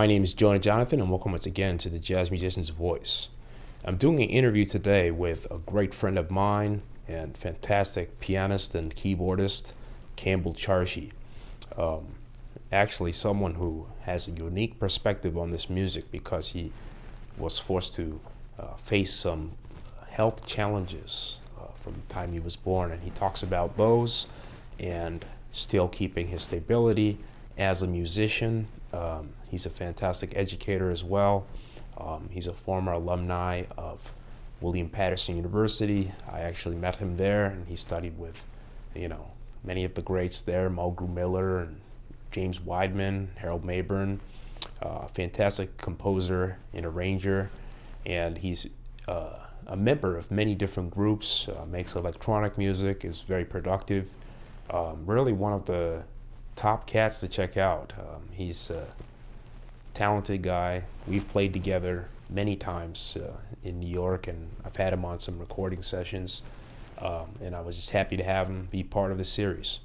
My name is Jonah Jonathan, and welcome once again to the Jazz Musician's Voice. I'm doing an interview today with a great friend of mine and fantastic pianist and keyboardist, Campbell Charshee. Actually, someone who has a unique perspective on this music because he was forced to face some health challenges from the time he was born, and he talks about those and still keeping his stability as a musician. He's a fantastic educator as well. He's a former alumni of William Paterson University. I actually met him there, and he studied with, many of the greats there, Mulgrew Miller and James Weidman, Harold Mabern. Fantastic composer and arranger, and he's a member of many different groups, makes electronic music, is very productive. Really one of the top cats to check out. He's a talented guy. We've played together many times in New York, and I've had him on some recording sessions, and I was just happy to have him be part of the series.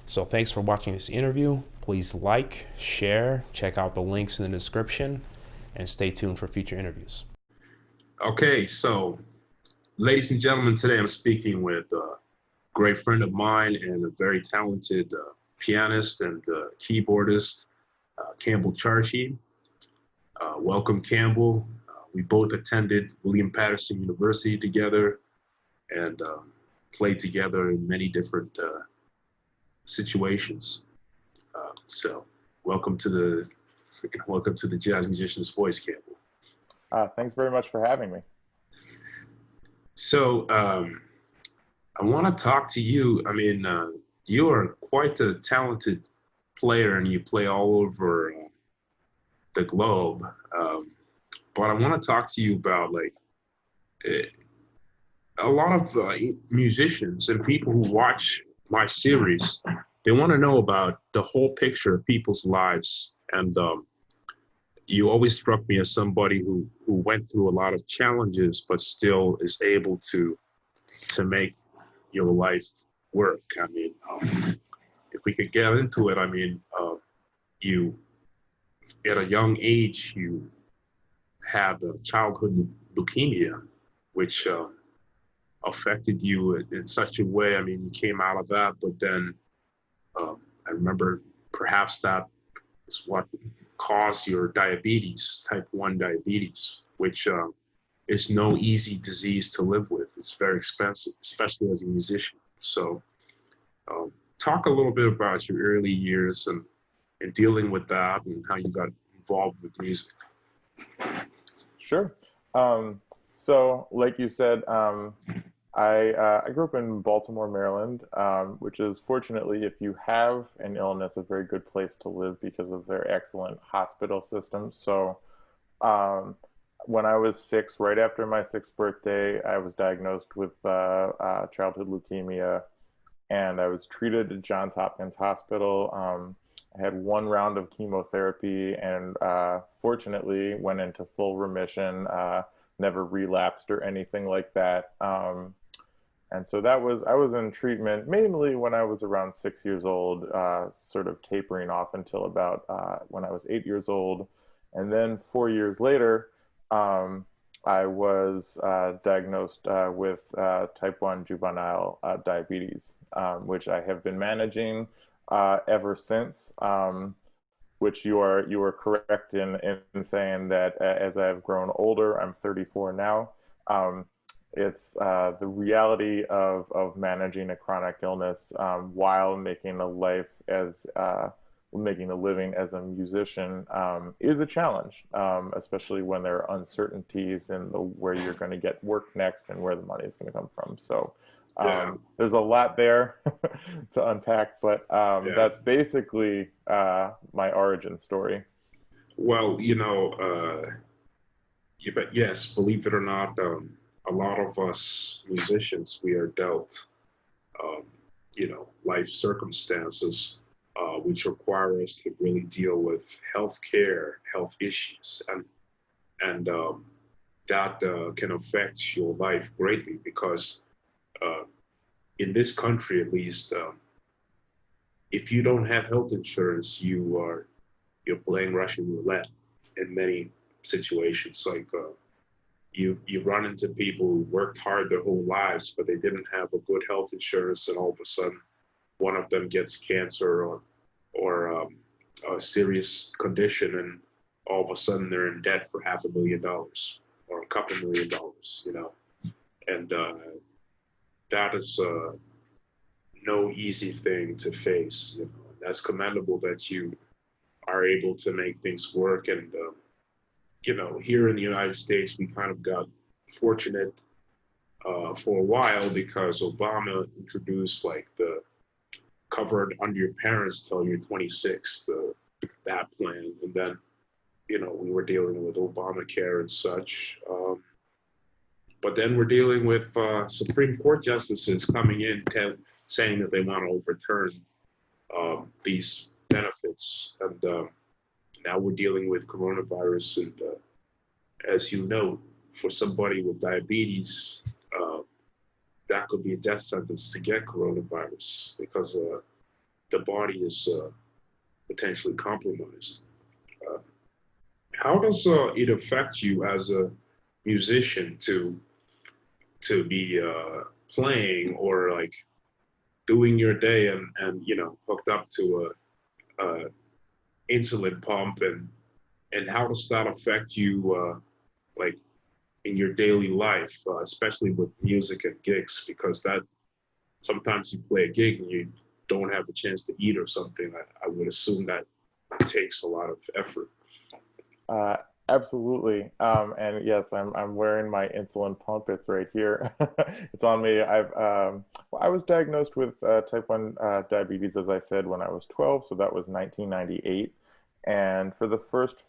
So thanks for watching this interview. Please like, share, check out the links in the description, and stay tuned for future interviews. Okay, so ladies and gentlemen, today I'm speaking with a great friend of mine and a very talented pianist and keyboardist, Campbell Charshee. Welcome, Campbell. We both attended William Paterson University together and played together in many different situations. So welcome to the Jazz Musician's Voice, Campbell. Thanks very much for having me. So I want to talk to you. I mean, you are quite a talented player, and you play all over the globe. But I want to talk to you about a lot of musicians and people who watch my series. They want to know about the whole picture of people's lives, and you always struck me as somebody who went through a lot of challenges, but still is able to make your life work. I mean, if we could get into it, I mean, you, at a young age, you had childhood leukemia, which affected you in such a way. I mean, you came out of that, but then I remember perhaps that is what caused your diabetes, type 1 diabetes, which is no easy disease to live with. It's very expensive, especially as a musician. So talk a little bit about your early years and dealing with that and how you got involved with music. Sure. So like you said, I grew up in Baltimore, Maryland, which is, fortunately, if you have an illness, a very good place to live because of their excellent hospital system. So when I was 6, right after my 6th birthday, I was diagnosed with childhood leukemia, and I was treated at Johns Hopkins Hospital. I had 1 round of chemotherapy, and fortunately went into full remission, never relapsed or anything like that. And so I was in treatment mainly when I was around 6 years old, sort of tapering off until about when I was 8 years old. And then 4 years later, I was diagnosed with type 1 juvenile diabetes, which I have been managing ever since, which you are correct in saying that as I've grown older, I'm 34 now. It's the reality of managing a chronic illness while making making a living as a musician is a challenge, especially when there are uncertainties in where you're going to get work next and where the money is going to come from. So there's a lot there to unpack, but that's basically my origin story. Well, but yes, believe it or not, a lot of us musicians, we are dealt, life circumstances which require us to really deal with health issues, and that can affect your life greatly because in this country, at least, if you don't have health insurance, you're playing Russian roulette. in many situations. Like you run into people who worked hard their whole lives, but they didn't have a good health insurance, and all of a sudden, one of them gets cancer or a serious condition, and all of a sudden they're in debt for $500,000 or a couple $1,000,000, you know, and that is no easy thing to face. You know, and that's commendable that you are able to make things work. And you know, here in the United States, we kind of got fortunate for a while because Obama introduced like the covered under your parents till you're 26, that plan, and then you know we were dealing with Obamacare and such. But then we're dealing with Supreme Court justices coming in saying that they want to overturn these benefits. And now we're dealing with coronavirus. And as you know, for somebody with diabetes, that could be a death sentence to get coronavirus because the body is potentially compromised. How does it affect you as a musician to be playing or like doing your day and you know hooked up to a insulin pump, and how does that affect you like in your daily life, especially with music and gigs, because that sometimes you play a gig and you don't have a chance to eat or something. I would assume that takes a lot of effort. Absolutely. And yes, I'm wearing my insulin pump. It's right here. It's on me. I was diagnosed with type 1 diabetes, as I said, when I was 12. So that was 1998. And for the first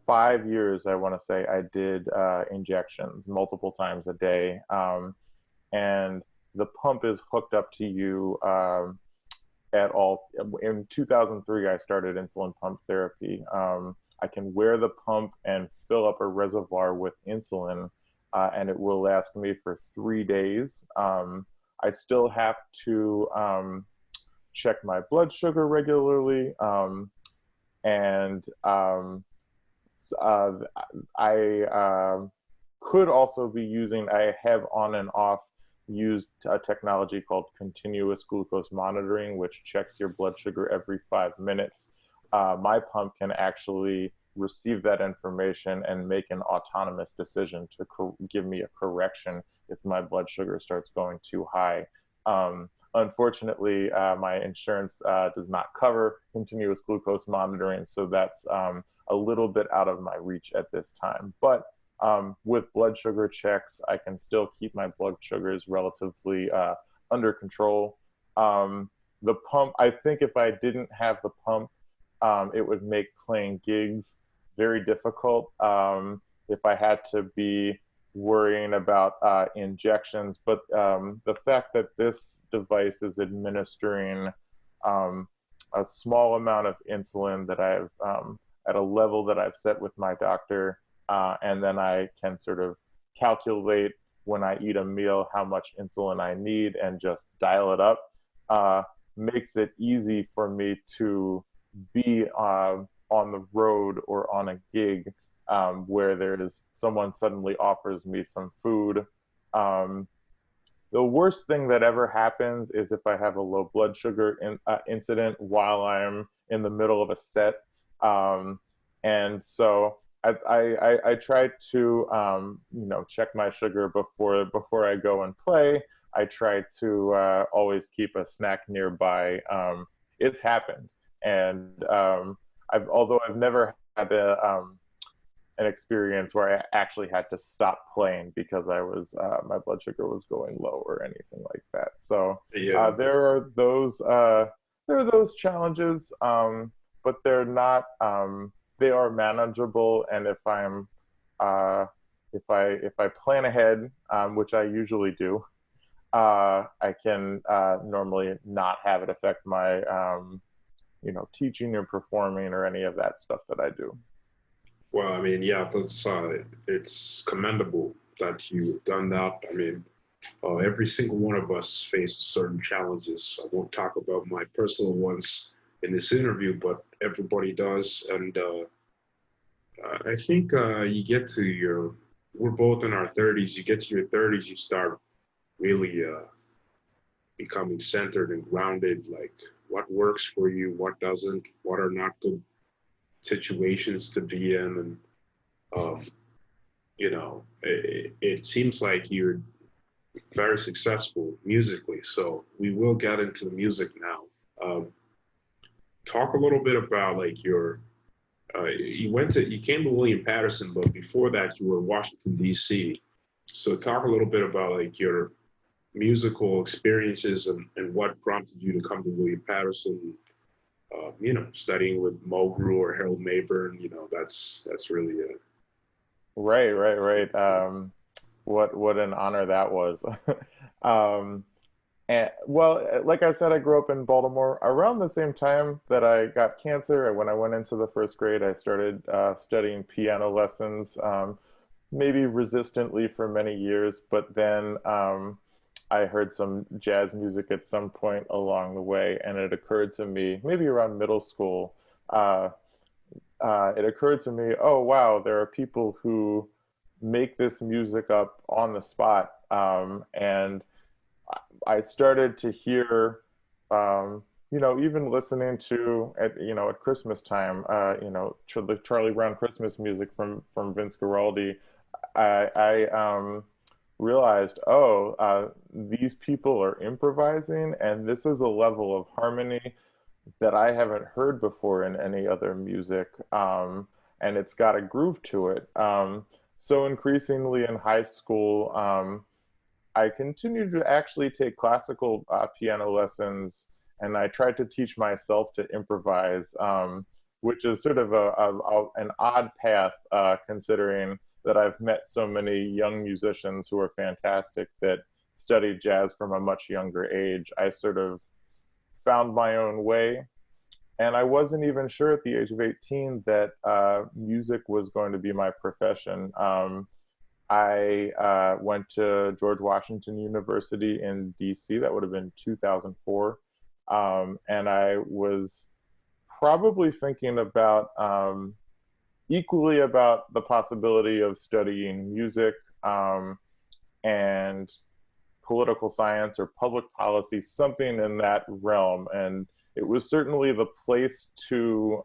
5 years, I want to say, I did injections multiple times a day. And the pump is hooked up to you at all. In 2003, I started insulin pump therapy. I can wear the pump and fill up a reservoir with insulin, and it will last me for 3 days. I still have to check my blood sugar regularly, and I could also be using, I have on and off used a technology called continuous glucose monitoring, which checks your blood sugar every 5 minutes. My pump can actually receive that information and make an autonomous decision to give me a correction if my blood sugar starts going too high. Unfortunately, my insurance does not cover continuous glucose monitoring, so that's a little bit out of my reach at this time. But with blood sugar checks, I can still keep my blood sugars relatively under control. The pump, I think if I didn't have the pump, it would make playing gigs very difficult if I had to be worrying about injections. But the fact that this device is administering a small amount of insulin that I've at a level that I've set with my doctor, and then I can sort of calculate when I eat a meal how much insulin I need and just dial it up, makes it easy for me to be on the road or on a gig where there's someone suddenly offers me some food. The worst thing that ever happens is if I have a low blood sugar incident while I'm in the middle of a set. And so I try to check my sugar before I go and play. I try to always keep a snack nearby. It's happened, and although I've never had an experience where I actually had to stop playing because I was my blood sugar was going low or anything like that. So Yeah. there are those challenges, but they're not. They are manageable, and if I plan ahead, which I usually do, I can normally not have it affect my teaching or performing or any of that stuff that I do. Well, I mean, yeah, that's it's commendable that you've done that. I mean, every single one of us faces certain challenges. I won't talk about my personal ones in this interview, but everybody does. And I think you get to we're both in our 30s. You get to your 30s, you start really becoming centered and grounded, like what works for you, what doesn't, what are not good situations to be in. And, it seems like you're very successful musically. So we will get into the music now. Talk a little bit about like you came to William Paterson, but before that you were in Washington, D.C. So talk a little bit about like your musical experiences and what prompted you to come to William Paterson, studying with Mulgrew or Harold Mabern, that's really Right. What an honor that was. Um, And, well, like I said, I grew up in Baltimore. Around the same time that I got cancer, when I went into the first grade, I started studying piano lessons, maybe resistantly for many years, but then I heard some jazz music at some point along the way, and it occurred to me, maybe around middle school, uh, it occurred to me, oh, wow, there are people who make this music up on the spot. And I started to hear, even listening to at Christmas time, the Charlie Brown Christmas music from Vince Guaraldi. I realized, oh, these people are improvising, and this is a level of harmony that I haven't heard before in any other music, and it's got a groove to it. So increasingly in high school. I continued to actually take classical piano lessons, and I tried to teach myself to improvise, which is sort of an odd path, considering that I've met so many young musicians who are fantastic that studied jazz from a much younger age. I sort of found my own way, and I wasn't even sure at the age of 18 that music was going to be my profession. I went to George Washington University in DC. That would have been 2004. And I was probably thinking about equally about the possibility of studying music and political science or public policy, something in that realm. And it was certainly the place to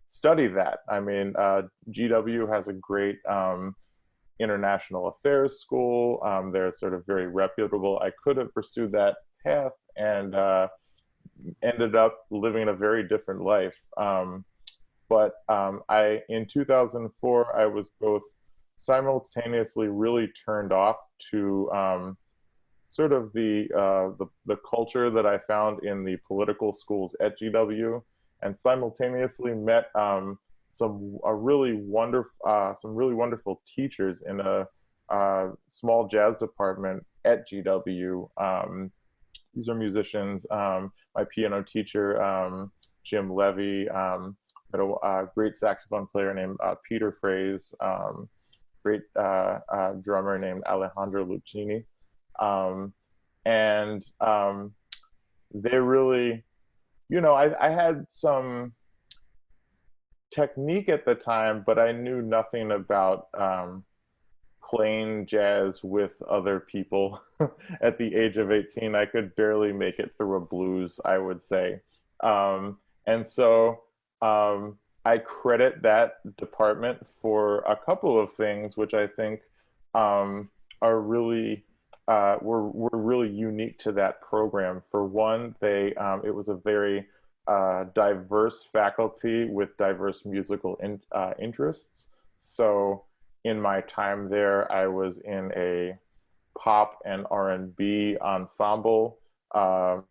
study that. I mean, GW has a great international affairs school. They're sort of very reputable. I could have pursued that path and ended up living a very different life. But in 2004, I was both simultaneously really turned off to sort of the culture that I found in the political schools at GW, and simultaneously met some really wonderful teachers in a small jazz department at GW. These are musicians. My piano teacher, Jim Levy, had a great saxophone player named Peter Fraze, great drummer named Alejandro Lucchini. And they really, I had some technique at the time, but I knew nothing about playing jazz with other people. At the age of 18, I could barely make it through a blues, I would say. And so I credit that department for a couple of things, which I think are really were really unique to that program. For one, it was a very diverse faculty with diverse musical interests. So in my time there, I was in a pop and R&B ensemble. There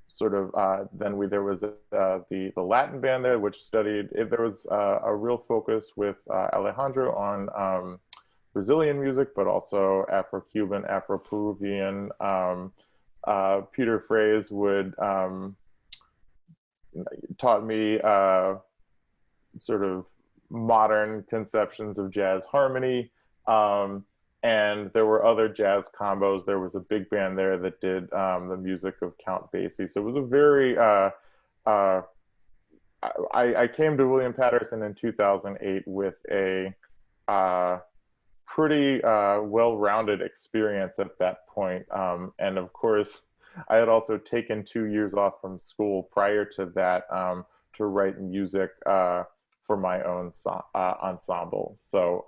was the Latin band there, which studied. There was a real focus with Alejandro on Brazilian music, but also Afro-Cuban, Afro-Peruvian. Peter Fraze taught me sort of modern conceptions of jazz harmony. And there were other jazz combos. There was a big band there that did the music of Count Basie. So it was a very I came to William Paterson in 2008 with a pretty well-rounded experience at that point. And of course, I had also taken 2 years off from school prior to that to write music for my own ensemble. So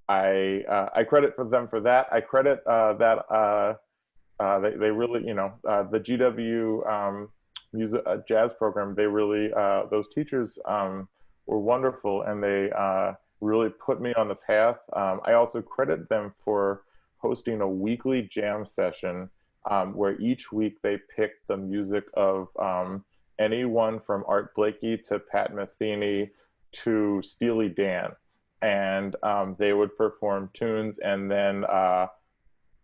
I credit for them for that. I credit that they really, the GW music jazz program. They really those teachers were wonderful, and they really put me on the path. I also credit them for hosting a weekly jam session where each week they picked the music of anyone from Art Blakey to Pat Metheny to Steely Dan. And they would perform tunes and then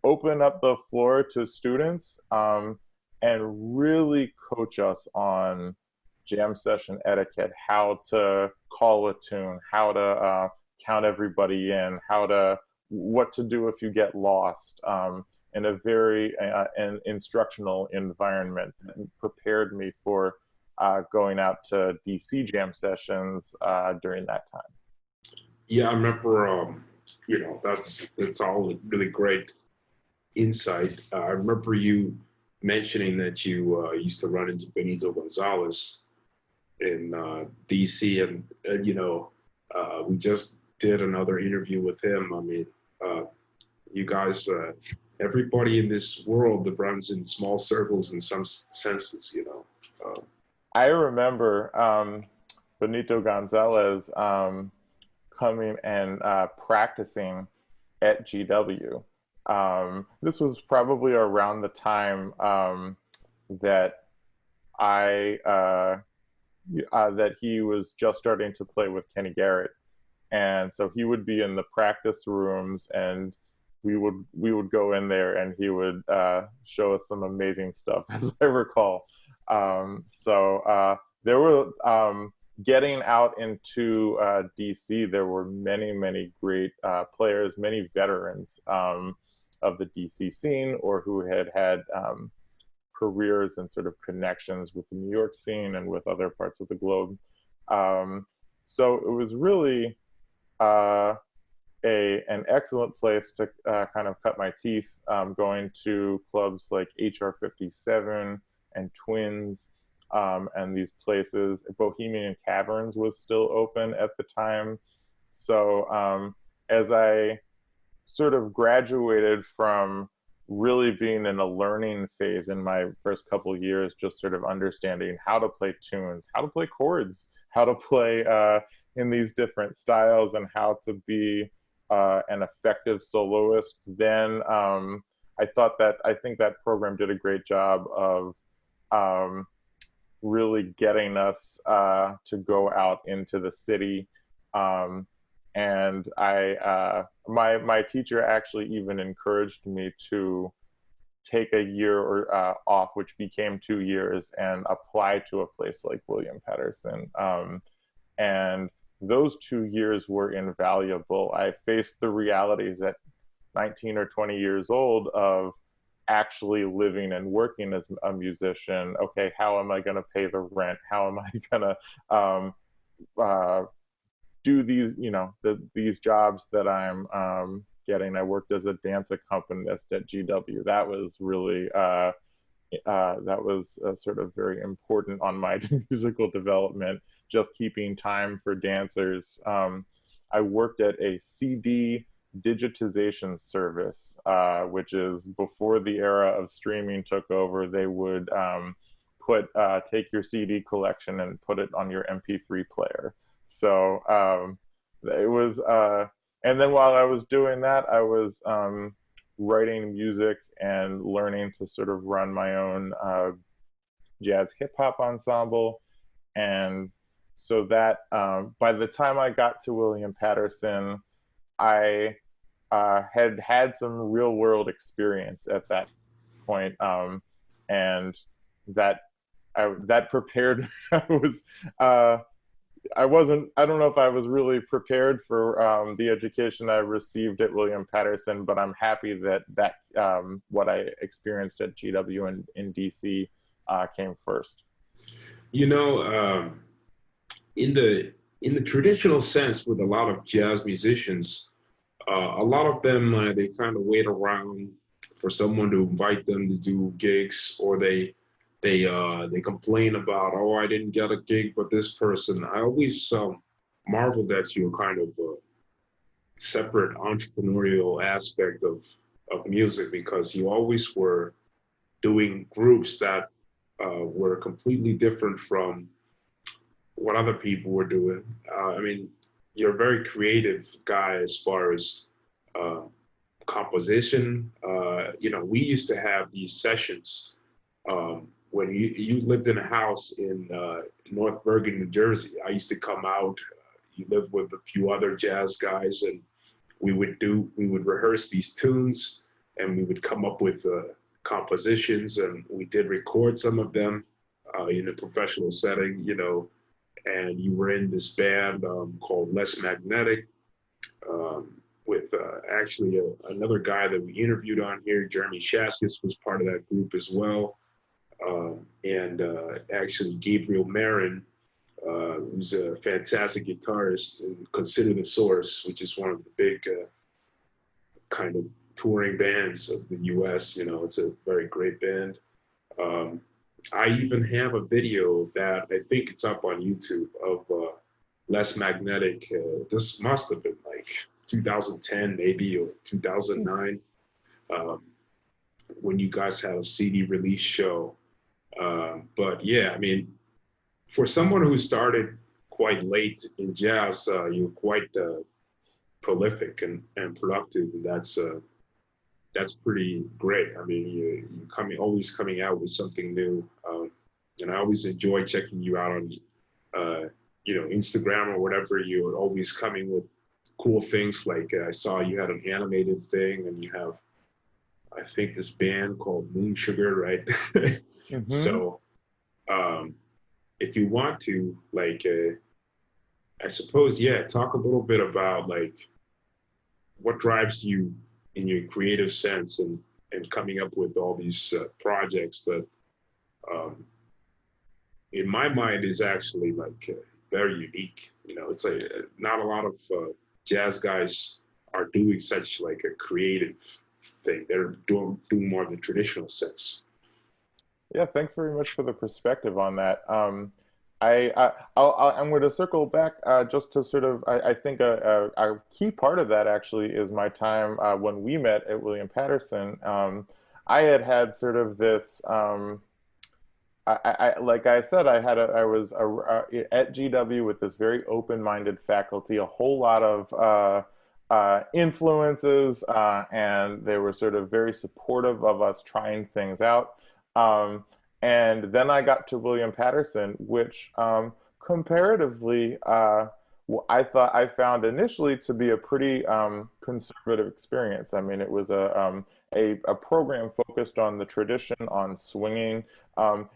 open up the floor to students and really coach us on jam session etiquette, how to call a tune, how to count everybody in, what to do if you get lost, in a very an instructional environment, and prepared me for going out to DC jam sessions during that time. Yeah, I remember, that's all really great insight. I remember you mentioning that you used to run into Gio Gonzalez in DC, and we just did another interview with him. I mean, you guys, everybody in this world that runs in small circles in some senses, I remember Gio Gonzalez coming and practicing at GW. This was probably around the time that that he was just starting to play with Kenny Garrett, and so he would be in the practice rooms, and we would go in there, and he would show us some amazing stuff, as I recall. So there were getting out into DC. There were many great players, many veterans of the DC scene, or who had careers and sort of connections with the New York scene and with other parts of the globe. So it was really an excellent place to kind of cut my teeth, going to clubs like HR 57 and Twins, and these places. Bohemian Caverns was still open at the time. So as I sort of graduated from really being in a learning phase in my first couple of years, just sort of understanding how to play tunes, how to play chords, how to play in these different styles, and how to be an effective soloist, then I think that program did a great job of really getting us to go out into the city. And my teacher actually even encouraged me to take a year or off, which became 2 years, and apply to a place like William Paterson. And those 2 years were invaluable. I faced the realities at 19 or 20 years old of actually living and working as a musician. Okay, how am I going to pay the rent? How am I going to do these, these jobs that I'm getting? I worked as a dance accompanist at GW. That was really, sort of very important on my musical development, just keeping time for dancers. I worked at a CD digitization service, which is before the era of streaming took over. They would take your CD collection and put it on your MP3 player. So it was, and then while I was doing that, I was writing music and learning to sort of run my own jazz hip hop ensemble. And so that by the time I got to William Paterson, I had some real world experience at that point, and that prepared. I don't know if I was really prepared for the education I received at William Paterson, but I'm happy that what I experienced at GW and in DC came first. in the traditional sense, with a lot of jazz musicians, a lot of them they kind of wait around for someone to invite them to do gigs, or they complain about, oh, I didn't get a gig, but this person. I always marveled at your kind of separate entrepreneurial aspect of music, because you always were doing groups that were completely different from what other people were doing. I mean, you're a very creative guy as far as uh, composition. We used to have these sessions when you lived in a house in North Bergen, New Jersey. I used to come out. You lived with a few other jazz guys, and we would rehearse these tunes, and we would come up with compositions, and we did record some of them in a professional setting, and you were in this band called Less Magnetic with actually another guy that we interviewed on here, Jeremy Shaskis, was part of that group as well. And actually Gabriel Marin, who's a fantastic guitarist and considered the Source, which is one of the big kind of touring bands of the US. It's a very great band. I even have a video that I think it's up on YouTube of Less Magnetic. This must have been like 2010 maybe, or 2009, when you guys had a CD release show. But yeah, I mean, for someone who started quite late in jazz, you're quite prolific and productive, and that's pretty great. I mean, you're always coming out with something new, and I always enjoy checking you out on, Instagram or whatever. You're always coming with cool things. Like I saw you had an animated thing, and you have, I think, this band called Moon Sugar, right? Mm-hmm. So, if you want to, like, I suppose, yeah, talk a little bit about like what drives you in your creative sense, and coming up with all these projects that, in my mind, is actually like very unique. It's like not a lot of jazz guys are doing such like a creative thing. They're doing more of the traditional sense. Yeah, thanks very much for the perspective on that. I'm going to circle back just to sort of, I think a key part of that actually is my time when we met at William Paterson. I had sort of this, like I said, I was at GW with this very open-minded faculty, a whole lot of influences, and they were sort of very supportive of us trying things out. And then I got to William Paterson, which comparatively, I found initially to be a pretty conservative experience. I mean, it was a program focused on the tradition, on swinging.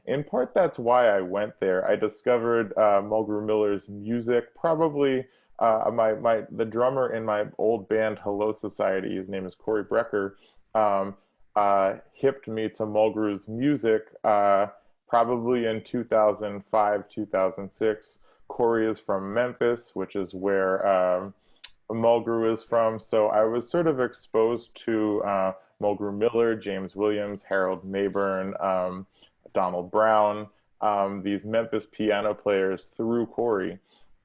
In part, that's why I went there. I discovered Mulgrew Miller's music. Probably the drummer in my old band Hello Society, his name is Corey Brecker. Hipped me to Mulgrew's music probably in 2005, 2006. Corey is from Memphis, which is where Mulgrew is from. So I was sort of exposed to Mulgrew Miller, James Williams, Harold Mabern, Donald Brown, these Memphis piano players through Corey.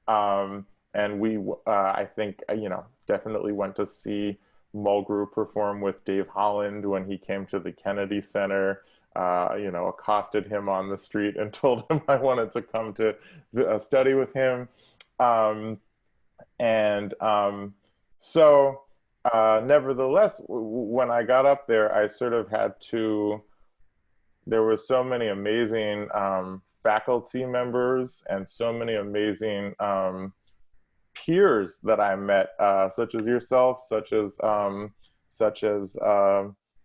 And we, I think, definitely went to see Mulgrew perform with Dave Holland when he came to the Kennedy Center. Accosted him on the street and told him I wanted to come to study with him. Nevertheless, when I got up there, I sort of had to, there were so many amazing faculty members and so many amazing peers that I met, such as yourself, such as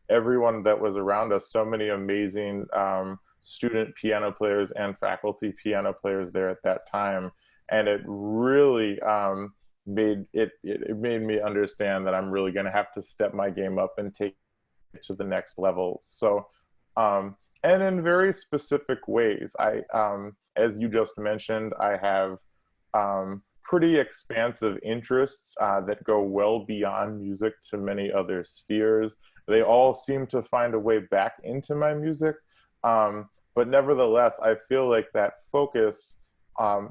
everyone that was around us, so many amazing student piano players and faculty piano players there at that time. And it really it made me understand that I'm really going to have to step my game up and take it to the next level. So, and in very specific ways, as you just mentioned, I have pretty expansive interests that go well beyond music to many other spheres. They all seem to find a way back into my music. But nevertheless, I feel like that focus,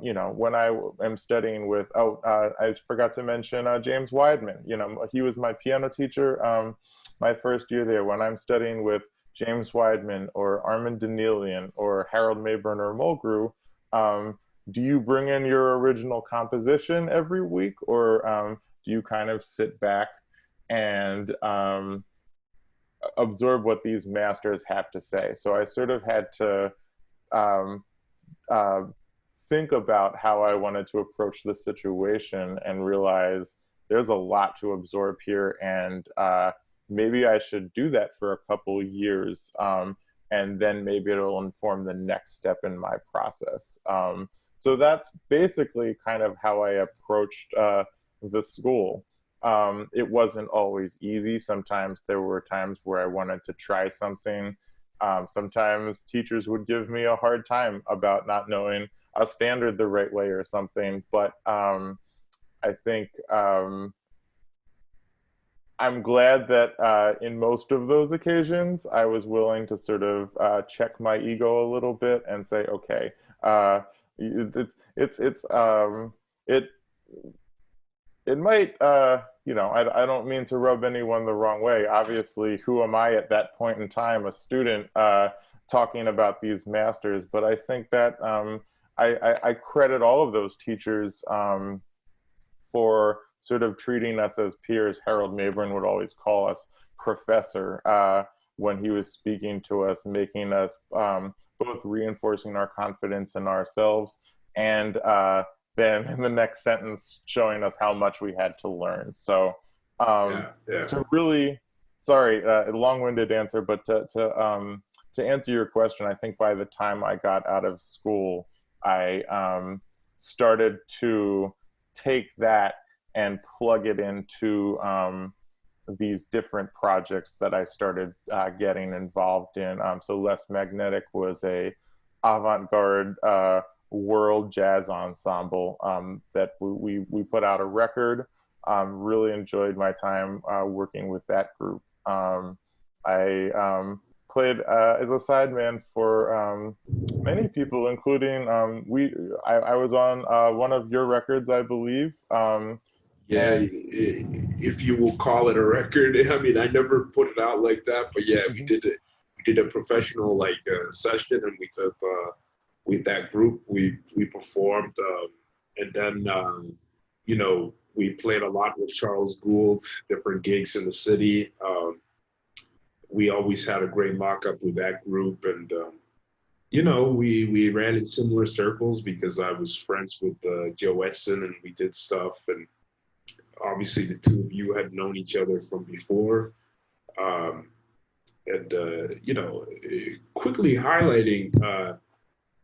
you know, when I am studying with, I forgot to mention James Weidman. You know, he was my piano teacher my first year there. When I'm studying with James Weidman or Armen Donelian or Harold Mabern or Mulgrew, do you bring in your original composition every week, or do you kind of sit back and absorb what these masters have to say? So I sort of had to um, uh, think about how I wanted to approach the situation and realize there's a lot to absorb here, and maybe I should do that for a couple years, and then maybe it'll inform the next step in my process. So that's basically kind of how I approached the school. It wasn't always easy. Sometimes there were times where I wanted to try something. Sometimes teachers would give me a hard time about not knowing a standard the right way or something. But I think I'm glad that in most of those occasions, I was willing to sort of check my ego a little bit and say, okay, it it might, you know, I don't mean to rub anyone the wrong way. Obviously, who am I at that point in time, a student talking about these masters? But I think that I credit all of those teachers for sort of treating us as peers. Harold Mabern would always call us professor when he was speaking to us, making us both reinforcing our confidence in ourselves and then in the next sentence showing us how much we had to learn. So to really, sorry, a long-winded answer, but to answer your question, I think by the time I got out of school, I started to take that and plug it into these different projects that I started getting involved in. So Less Magnetic was a avant-garde world jazz ensemble that we put out a record. Really enjoyed my time working with that group. I played as a sideman for many people, including I was on one of your records, I believe. Yeah, if you will call it a record. I mean, I never put it out like that, but yeah, we did it. We did a professional session, and we took with that group. We performed, and then you know, we played a lot with Charles Gould, different gigs in the city. We always had a great lockup with that group, and you know, we ran in similar circles because I was friends with Joe Edson, and we did stuff. And obviously, the two of you had known each other from before. And you know, quickly highlighting,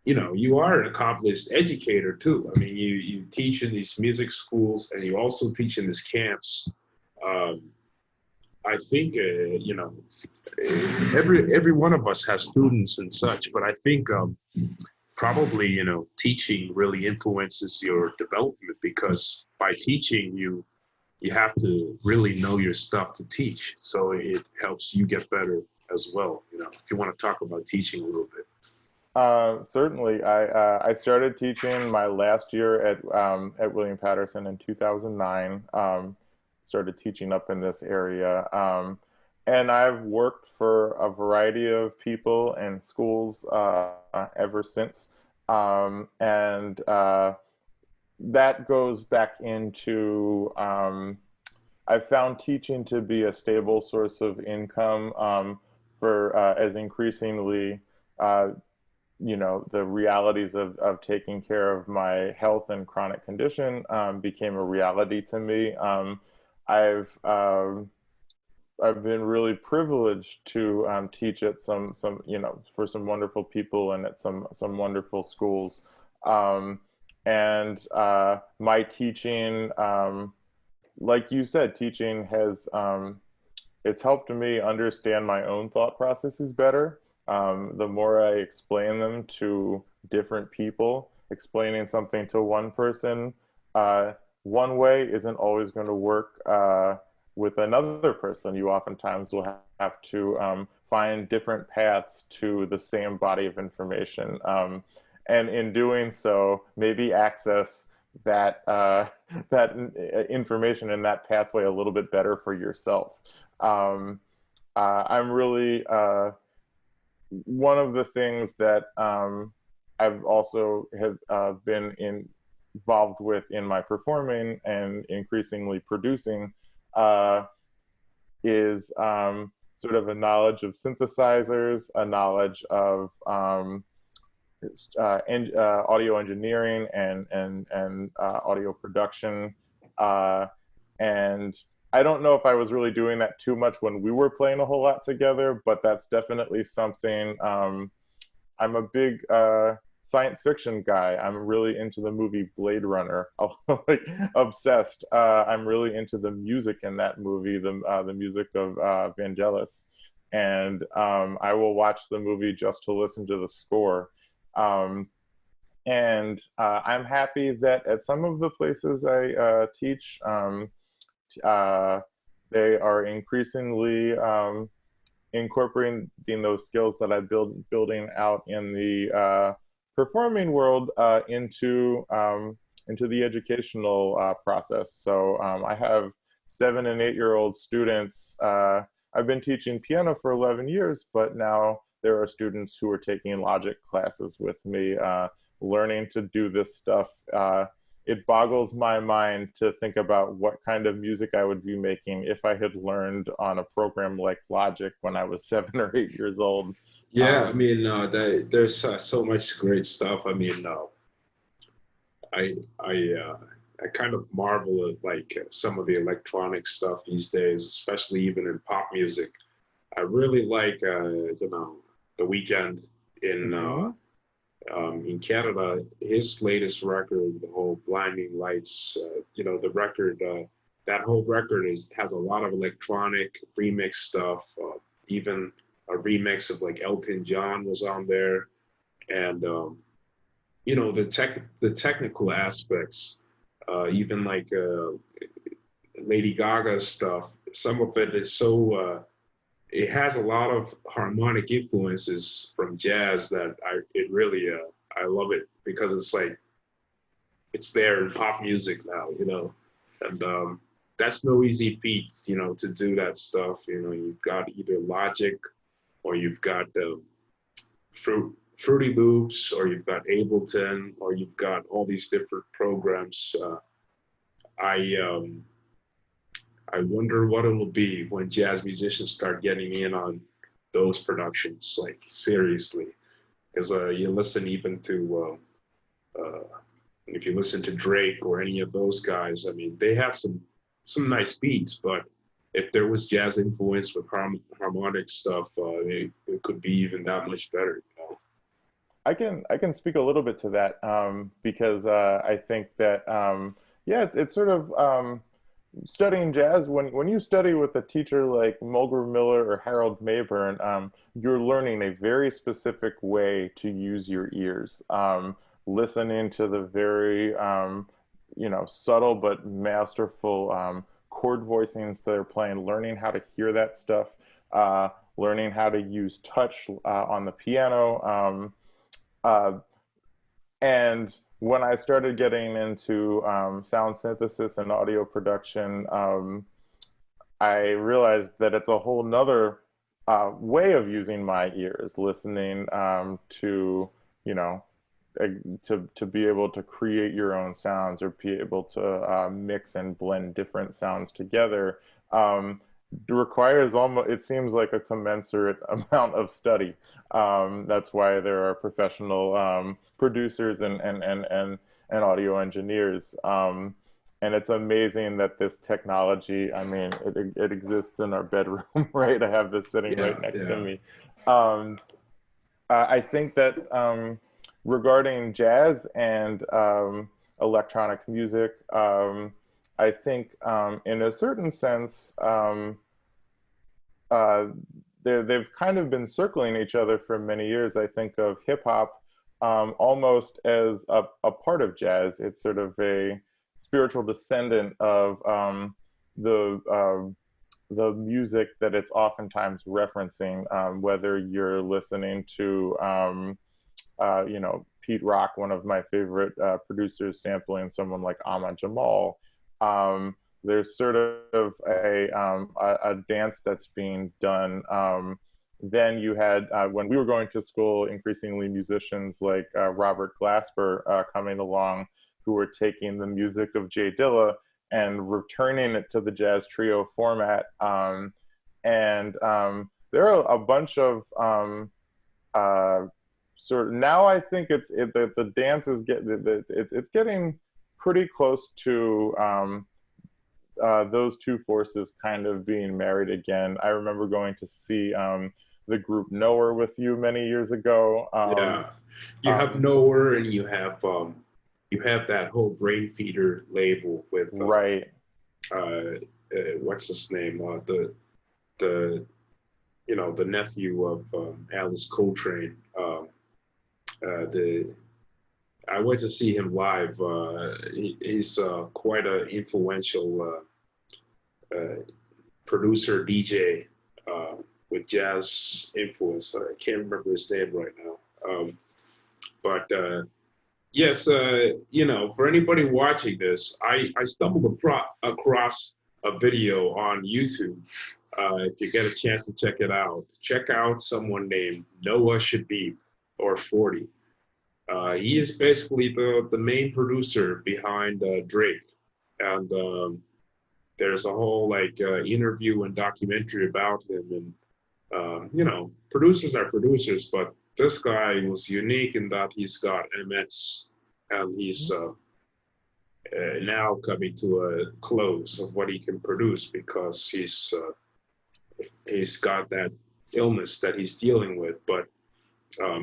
you know, you are an accomplished educator too. I mean, you teach in these music schools, and you also teach in these camps. I think you know, every one of us has students and such, but I think probably, you know, teaching really influences your development, because by teaching you have to really know your stuff to teach. So it helps you get better as well. You know, if you want to talk about teaching a little bit. Certainly, I started teaching my last year at William Paterson in 2009. Started teaching up in this area, and I've worked for a variety of people and schools ever since. And that goes back into I found teaching to be a stable source of income for as increasingly you know, the realities of taking care of my health and chronic condition became a reality to me. I've been really privileged to teach at some you know, for some wonderful people and at some wonderful schools. And my teaching, like you said, teaching has it's helped me understand my own thought processes better. The more I explain them to different people, explaining something to one person one way isn't always going to work with another person. You oftentimes will have to find different paths to the same body of information. And in doing so, maybe access that information in that pathway a little bit better for yourself. I'm really one of the things that I've also have been involved with in my performing and increasingly producing is sort of a knowledge of synthesizers, a knowledge of audio engineering and audio production. And I don't know if I was really doing that too much when we were playing a whole lot together, but that's definitely something. I'm a big science fiction guy. I'm really into the movie Blade Runner, like obsessed. I'm really into the music in that movie, the music of Vangelis, and I will watch the movie just to listen to the score. And I'm happy that at some of the places I teach, they are increasingly incorporating those skills that I'm building out in the performing world into the educational process. So I have 7 and 8-year-old students. I've been teaching piano for 11 years, but now there are students who are taking logic classes with me, learning to do this stuff. It boggles my mind to think about what kind of music I would be making if I had learned on a program like Logic when I was 7 or 8 years old. Yeah, I mean, there's so much great stuff. I mean, I kind of marvel at like some of the electronic stuff these days, especially even in pop music. I really like, The Weeknd in Canada. His latest record, the whole Blinding Lights, the record, that whole record has a lot of electronic remix stuff, even a remix of like Elton John was on there, and the technical aspects, even like Lady Gaga stuff. Some of it is so. It has a lot of harmonic influences from jazz that I love it because it's like it's there in pop music now, and that's no easy feat, to do that stuff. You've got either Logic, or you've got Fruity Loops, or you've got Ableton, or you've got all these different programs. I wonder what it'll be when jazz musicians start getting in on those productions, like seriously. Because you listen even to, if you listen to Drake or any of those guys, I mean, they have some nice beats, but if there was jazz influence with harmonic stuff, it could be even that much better. I can speak a little bit to that because I think that it's sort of studying jazz. When you study with a teacher like Mulgrew Miller or Harold Mabern, you're learning a very specific way to use your ears, listening to the very subtle but masterful chord voicings they're playing, learning how to hear that stuff, learning how to use touch on the piano. And when I started getting into sound synthesis and audio production, I realized that it's a whole nother way of using my ears, listening to, to be able to create your own sounds or be able to mix and blend different sounds together. Requires almost, it seems like, a commensurate amount of study. That's why there are professional producers and audio engineers. And it's amazing that this technology, I mean, it exists in our bedroom, right? I have this sitting right next to me. I think that regarding jazz and electronic music, I think in a certain sense, they've kind of been circling each other for many years. I think of hip hop almost as a part of jazz. It's sort of a spiritual descendant of the music that it's oftentimes referencing, whether you're listening to, you know, Pete Rock, one of my favorite producers, sampling someone like Ahmad Jamal. There's sort of a dance that's being done. Then you had, when we were going to school, increasingly musicians like Robert Glasper coming along, who were taking the music of Jay Dilla and returning it to the jazz trio format. And there are a bunch of sort of, now I think the dance is it's getting pretty close to those two forces kind of being married again. I remember going to see the group Knower with you many years ago. Yeah, you have Knower, and you have that whole Brain Feeder label with right. What's his name? The you know, the nephew of Alice Coltrane. I went to see him live. He's quite an influential producer, DJ with jazz influence. I can't remember his name right now. But yes, you know, for anybody watching this, I stumbled across a video on YouTube. If you get a chance to check it out, check out someone named Noah Shabib, or 40. He is basically the main producer behind Drake. And there's a whole like interview and documentary about him. And, you know, producers are producers, but this guy was unique in that he's got MS, and he's now coming to a close of what he can produce, because he's got that illness that he's dealing with. But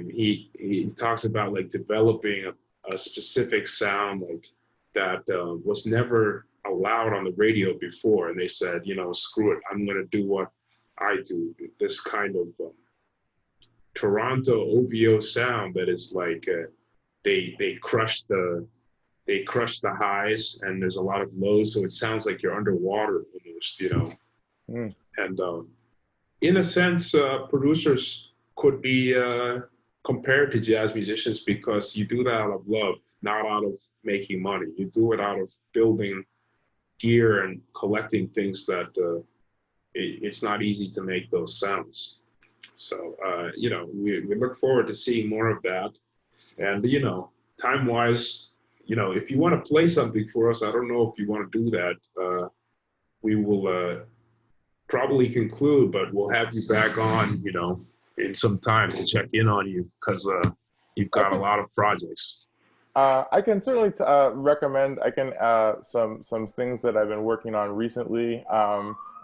he talks about like developing a specific sound like that was never allowed on the radio before, and they said, you know, screw it, I'm gonna do what I do, this kind of Toronto OVO sound that is like they crush the highs, and there's a lot of lows, so it sounds like you're underwater almost, you know. And in a sense, producers could be compared to jazz musicians, because you do that out of love, not out of making money. You do it out of building gear and collecting things that it's not easy to make those sounds. So, you know, we look forward to seeing more of that. And, you know, time-wise, you know, if you want to play something for us, I don't know if you want to do that. We will probably conclude, but we'll have you back on, you know, in some time to check in on you, because you've got a lot of projects. I can certainly recommend. I can some things that I've been working on recently,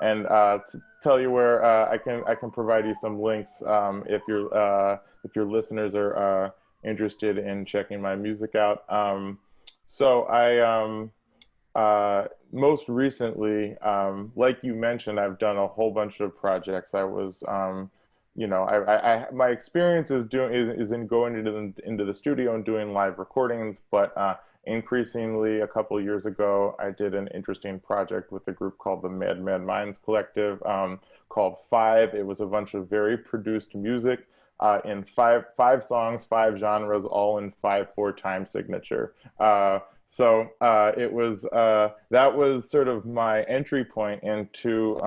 and to tell you where I can provide you some links if your listeners are interested in checking my music out. So I most recently, like you mentioned, I've done a whole bunch of projects. I was you know, my experience is in going into the studio and doing live recordings, but increasingly a couple of years ago, I did an interesting project with a group called the Mad Minds Collective, called Five. It was a bunch of very produced music in five songs, 5 genres, all in 5/4 time signature. So it was that was sort of my entry point into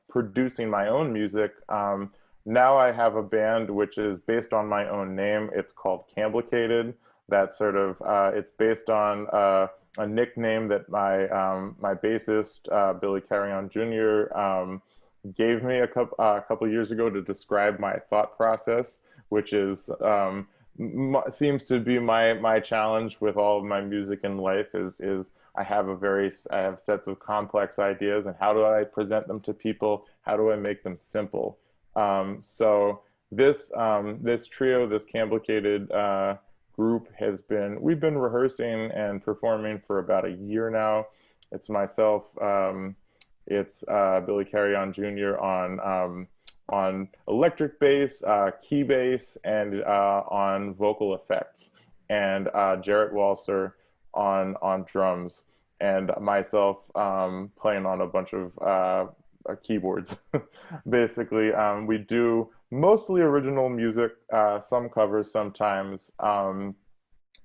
producing my own music. Now I have a band which is based on my own name. It's called Camblicated. That's sort of it's based on a nickname that my bassist Billy Carrion Jr. Gave me a couple years ago to describe my thought process, which is seems to be my challenge with all of my music in life. Is I have sets of complex ideas, and how do I present them to people? How do I make them simple? So this trio, this Camblicated group we've been rehearsing and performing for about a year now. It's myself, it's Billy Carrion Jr. on electric bass, key bass, and on vocal effects, and Jarrett Walser on drums, and myself playing on a bunch of keyboards. Basically, we do mostly original music, some covers sometimes,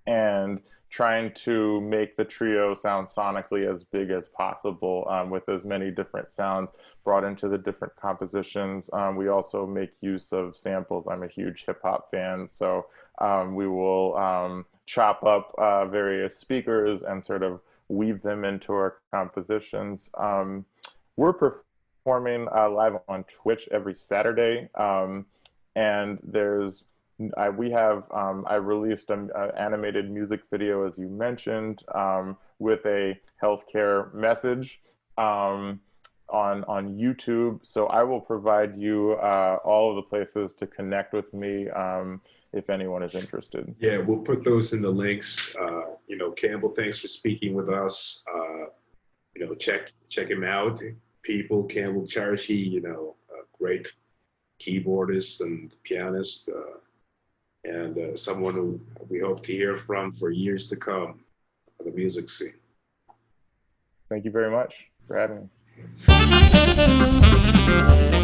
and trying to make the trio sound sonically as big as possible, with as many different sounds brought into the different compositions. We also make use of samples. I'm a huge hip hop fan, so we will chop up various speakers and sort of weave them into our compositions. We're performing live on Twitch every Saturday, and I released an animated music video, as you mentioned, with a healthcare message on YouTube. So I will provide you all of the places to connect with me if anyone is interested. Yeah, we'll put those in the links. Campbell, thanks for speaking with us. Check him out, people. Campbell Charshee, a great keyboardist and pianist. And someone who we hope to hear from for years to come on the music scene. Thank you very much for having me.